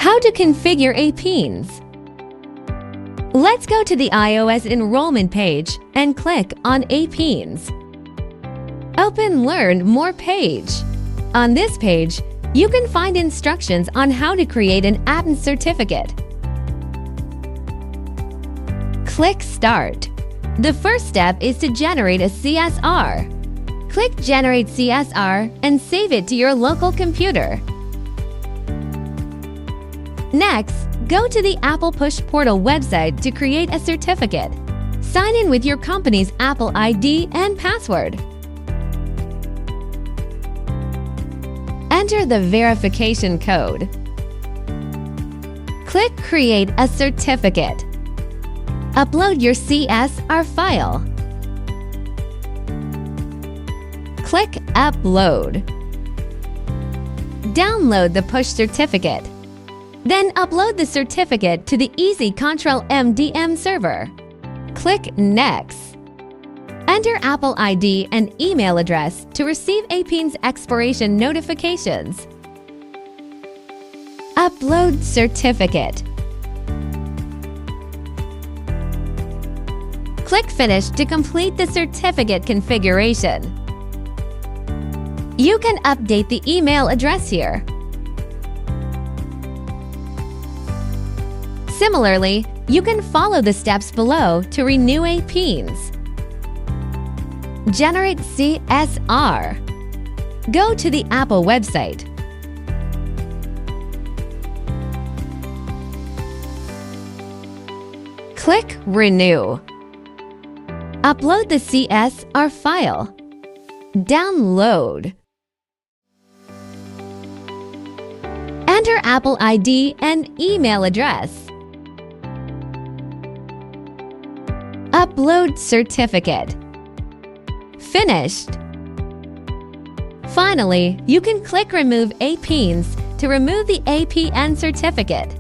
How to configure APNs. Let's go to the iOS enrollment page and click on APNs. Open Learn More page. On this page, you can find instructions on how to create an APN certificate. Click Start. The first step is to generate a CSR. Click Generate CSR and save it to your local computer. Next, go to the Apple Push Portal website to create a certificate. Sign in with your company's Apple ID and password. Enter the verification code. Click Create a certificate. Upload your CSR file. Click Upload. Download the push certificate. Then upload the certificate to the EasyControl MDM server. Click Next. Enter Apple ID and email address to receive APNs expiration notifications. Upload certificate. Click Finish to complete the certificate configuration. You can update the email address here. Similarly, you can follow the steps below to renew APNs. Generate CSR. Go to the Apple website. Click Renew. Upload the CSR file. Download. Enter Apple ID and email address. Upload certificate. Finished. Finally, you can click Remove APNs to remove the APN certificate.